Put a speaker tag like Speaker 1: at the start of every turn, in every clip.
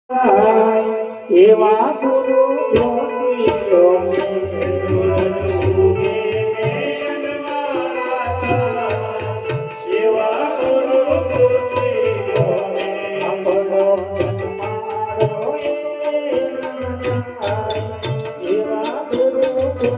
Speaker 1: એવા ગુરુ જ્યોતિઓ એવા ગુરુ જ્યોતિઓ આપણો જન્મારો એવા ગુરુ જ્યોતિઓ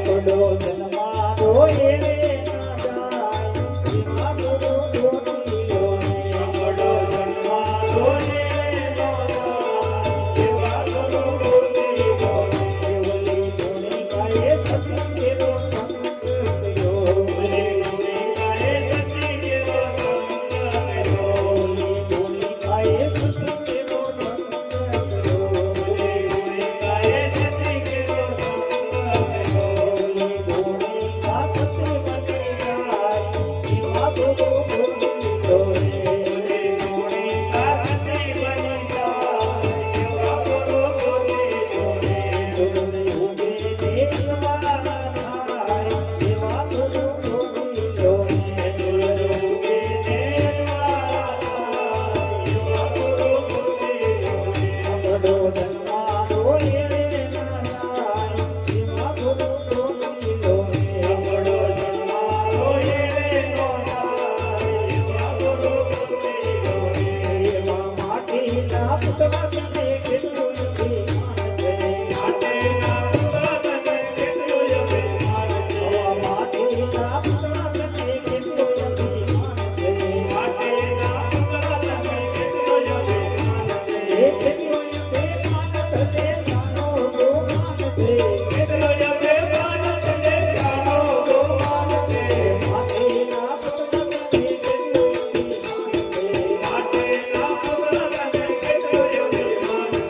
Speaker 1: આપણો જન્મારો એવા ગુરુ જ્યોતિઓ Oh પુતળા તને કેટલું અભિમાન છે માટીના પુતળા તને કેટલું અભિમાન છે માટીના પુતળા તને કેટલું અભિમાન છે માટીના પુતળા તને કેટલું અભિમાન છે કેટલું અભિમાન તને જાણો ગોમાન છે કેટલું અભિમાન તને જાણો ગોમાન છે માટીના પુતળા તને કેટલું અભિમાન છે માટીના પુતળા તને કેટલું અભિમાન છે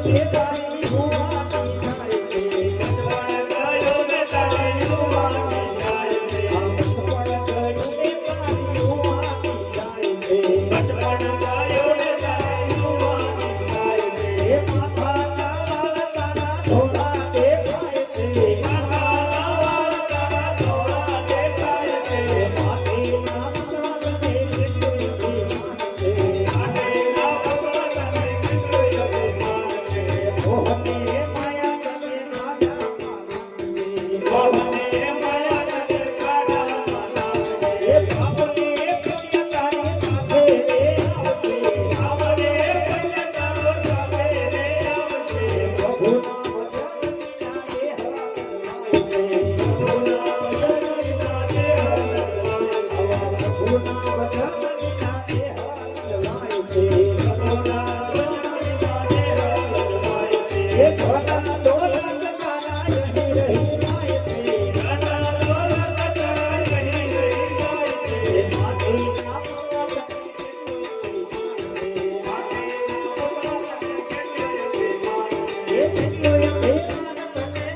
Speaker 1: એ તારી ભુવાની જાય છે સજવાણ ગયો ને તારી ભુવાની જાય છે સજવાણ ગયો ને તારી ભુવાની જાય છે સજવાણ ગયો ને તારી ભુવાની જાય છે એ માથાના વાળ તારા ધોળા દેખાય છે માથાના વાળ તારા ધોળા દેખાય છે માટીના પુતળા તને કેટલું અભિમાન છે માટીના પુતળા તને કેટલું અભિમાન છે મોહને માયા તને રાજામાં મોહને માયા તને રાજામાં લાવજે એ બાપને પુણ્ય તારી સાથે રે આવજે બાપને પુણ્ય તારો સાથે રે આવજે પ્રભુના વચન વિના દેહ લાવજે પ્રભુના વચન વિના દેહ લાવજે પ્રભુના વચન વિના દેહ લાવજે પ્રભુના વચન વિના દેહ લાવજે એ ઘણા દોલત તારા રહી રહી જાય છે ઘણા દોલત તારા રહી રહી જાય છે માટીના પુતળા તને કેટલું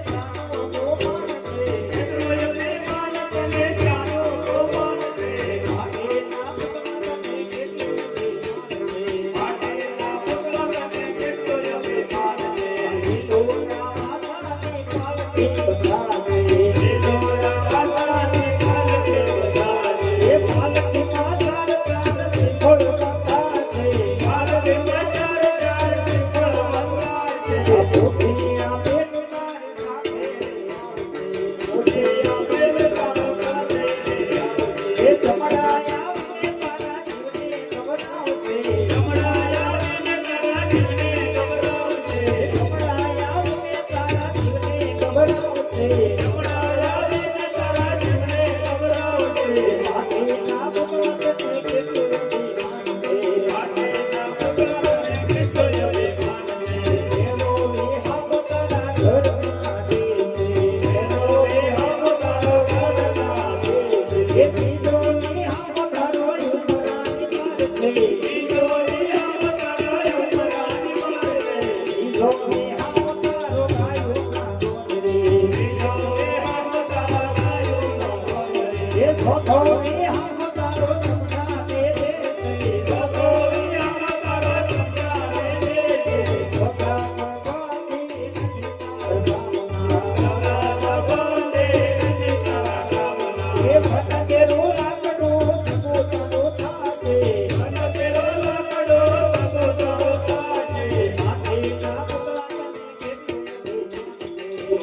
Speaker 1: અભિમાન છે કેટલું અભિમાન તને જાણો ગોમાન છે માટીના પુતળા તને કેટલું અભિમાન છે માટીના પુતળા તને કેટલું અભિમાન છે લીલોરા વાદળાની પાલકી બધાવે લીલોરા વાદળાની પાલકી બધાવે એ પાલકીમાં ચાર ચાર શ્રીફળ બંધાય છે પાલકીમાં ચાર ચાર શ્રીફળ બંધાય છે પોઠિયા બેન તારી સાથે પોઠિયા બેન તારો સાથે એ જમડાયા મને તારા જીવને ગવડાવશે જમડાયા મને તારા જીવને ગવડાવશે જમડાયા મને તારા જીવને ગવડાવશે જમડાયા મને તારા જીવને ગવડાવશે માટીના પુતળા તને કેટલું અભિમાન છે માટીના પુતળા તને કેટલું અભિમાન છે એનો વિહાપ તારા ઘરમાં છે એનો વિહાપ તારો ઘરમાં છે એ ત્રીજો વિહાપ તારો ઉમરાની માર છે ત્રીજો વિહાપ તારો ઉમરાની માર છે ત્રીજો વિહાપ તારો ગાયોના ગોળ રે ત્રીજો વિહાપ તારા ગાયોના ગોળ રે એ ચોથો વિહાપ તારો જમણા દે દે છે ચોથો વિહાપ તારો જમણા દે દે છે ચોથા ભગવાનની એ ભટકેરો લાકડો પોતાનો થાકે ભટકેરો લાકડો પોતાનો થાકે માટીના પુતળા તને કેટલું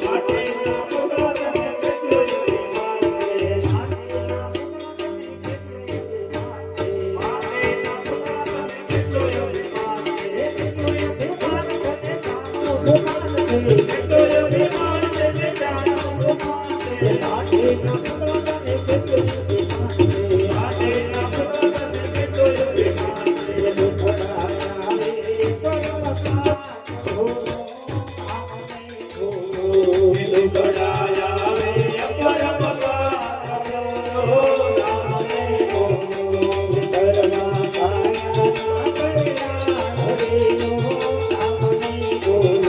Speaker 1: માટીના પુતળા તને કેટલું અભિમાન છે માટીના પુતળા તને કેટલું અભિમાન છે માટીના પુતળા તને કેટલું અભિમાન છે કેટલું અભિમાન તને જાણો ગોમાન છે કેટલું અભિમાન તને જાણો ગોમાન છે માટીના પુતળા તને કેટલું અભિમાન છે માટીના પુતળા તને કેટલું અભિમાન છે દુખડાયા રે પરમતા હો દુખડાયા રે પરમતા હો રામે હો પરમતા કલ્યાણ હરિનો રામે બોલો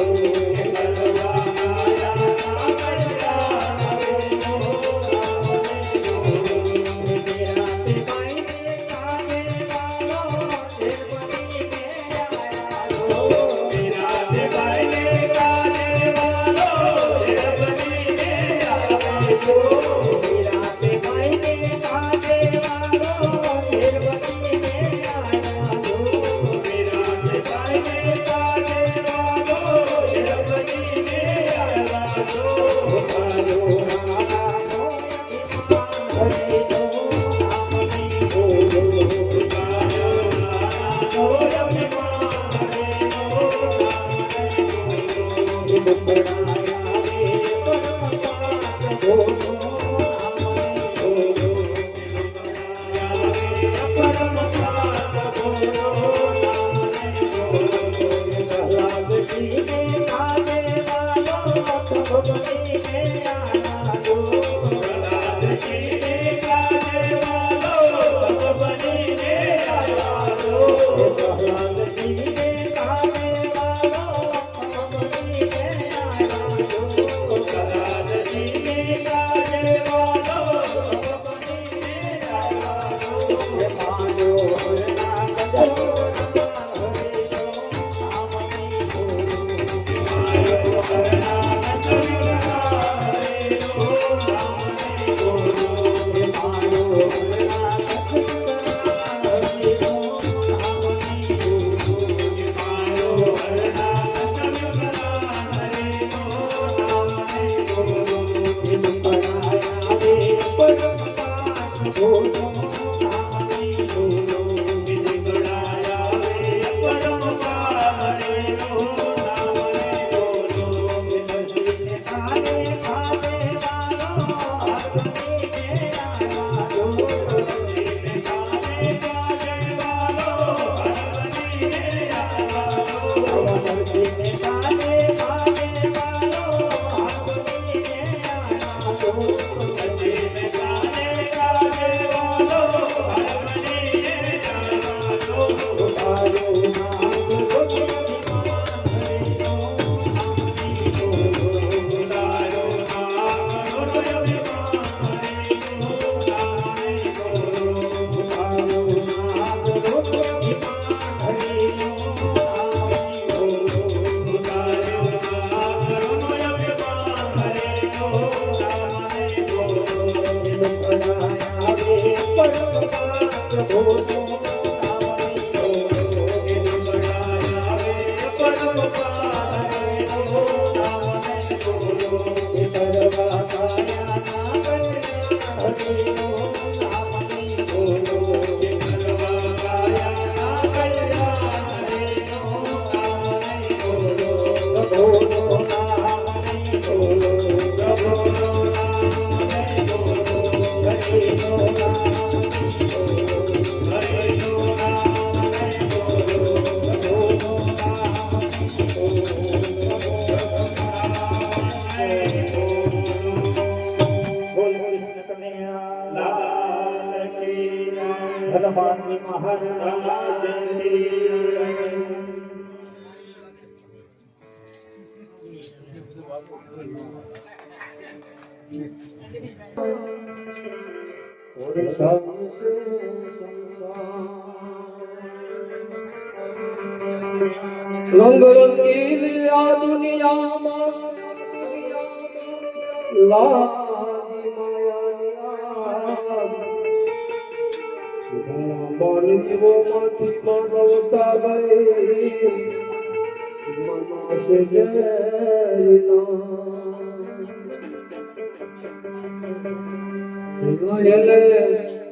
Speaker 2: રંગ રંગીલી આ દુનિયામાં લાગી માયાની બાળી દીવોમાંથી માનવતા ગઈ મનાશે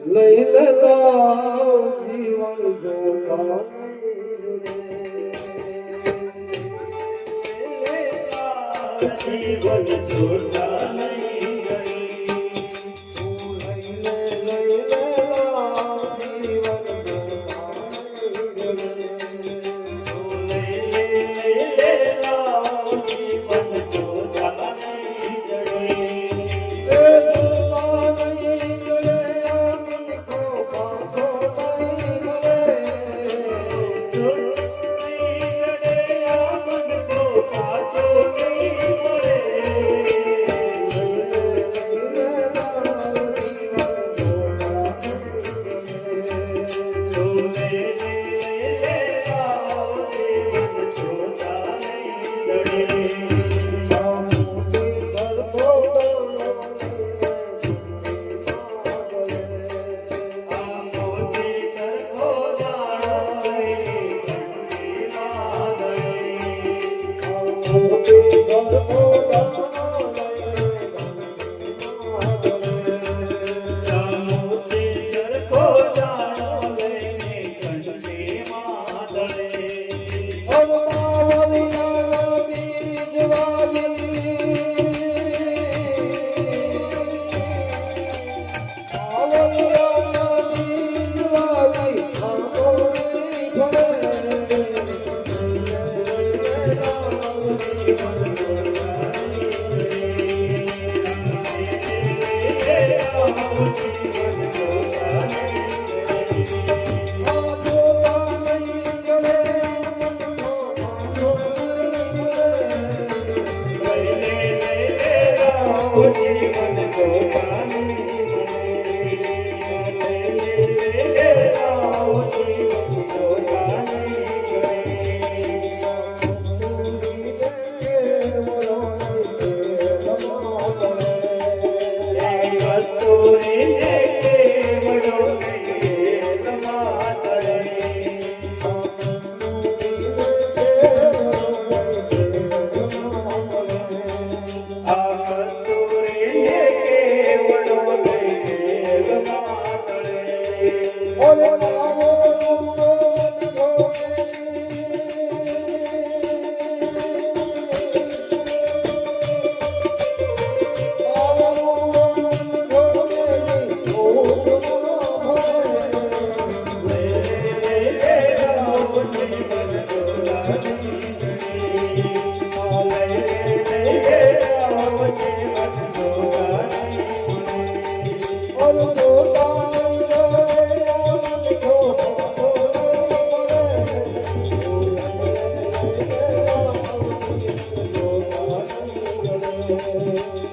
Speaker 2: લઈ લે જીવન જોતા
Speaker 1: જીવન છોડતા નહીં
Speaker 2: Thank you.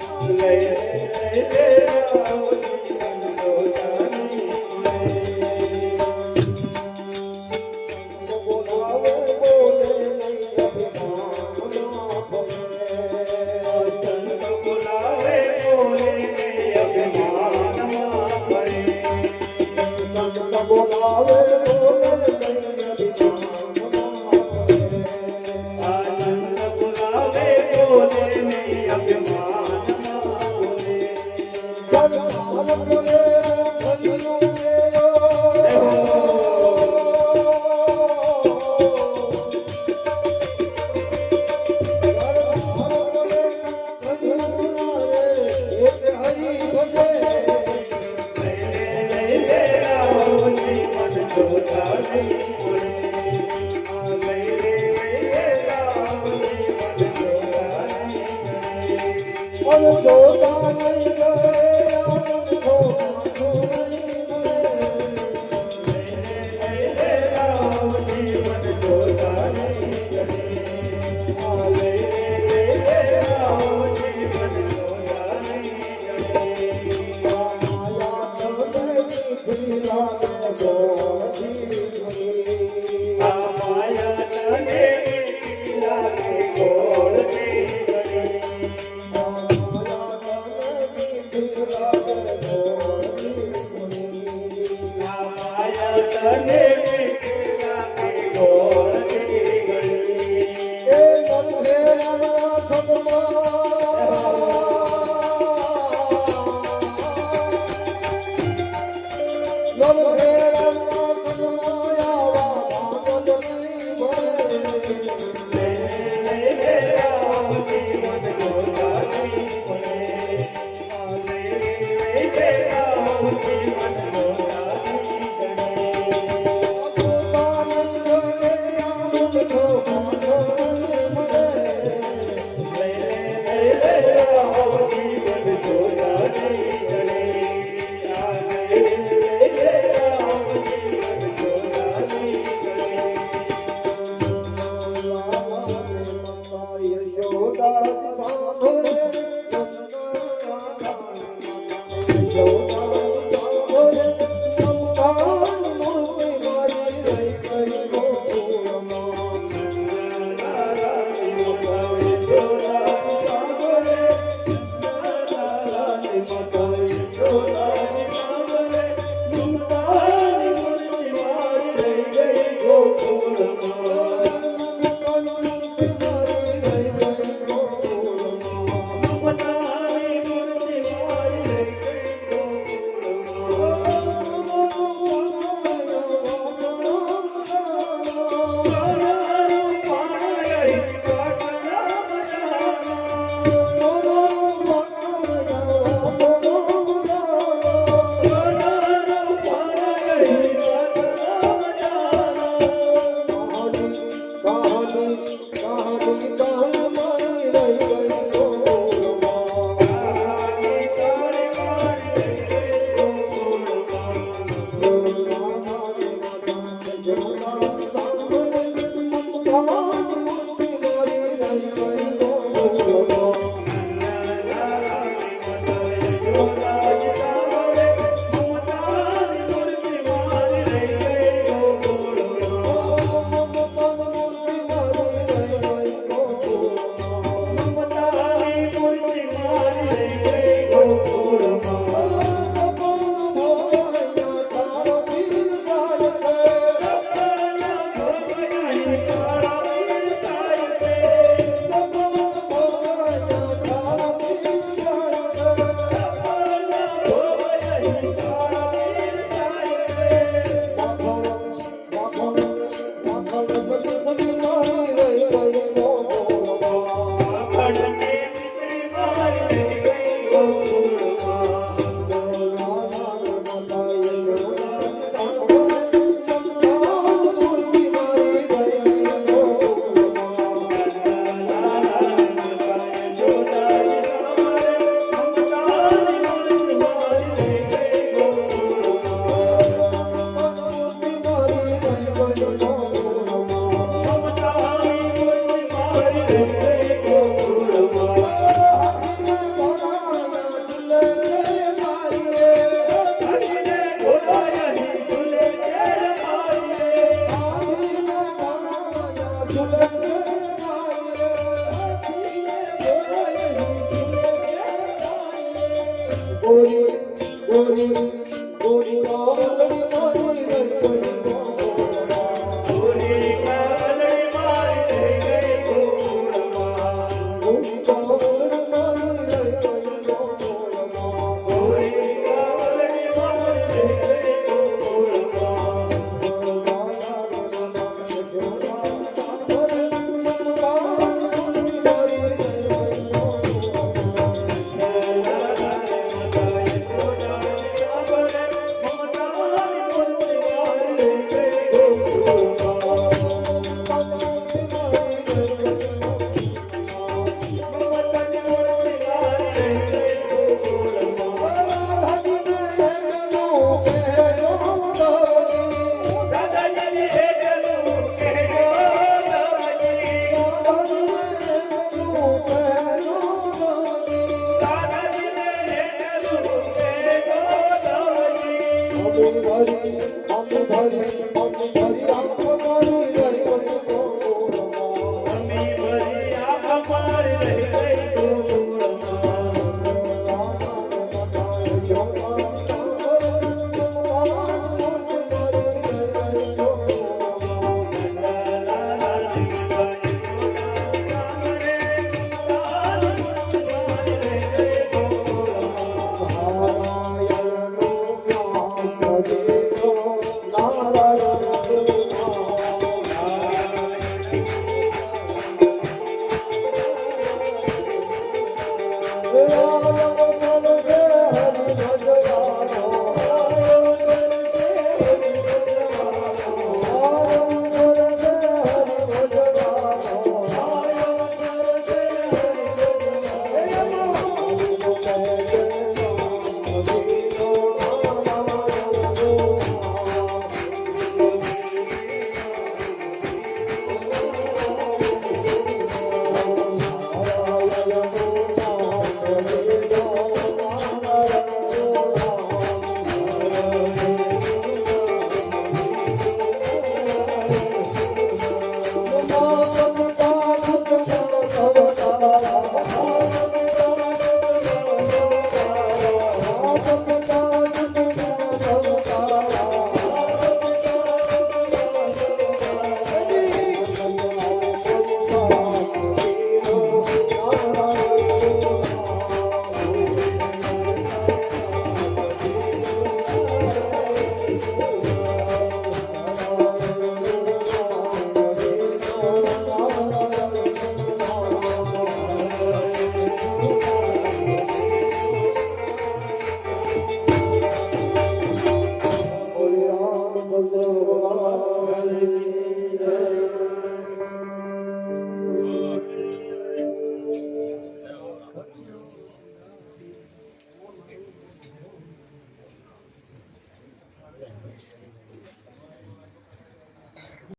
Speaker 2: સુલંગ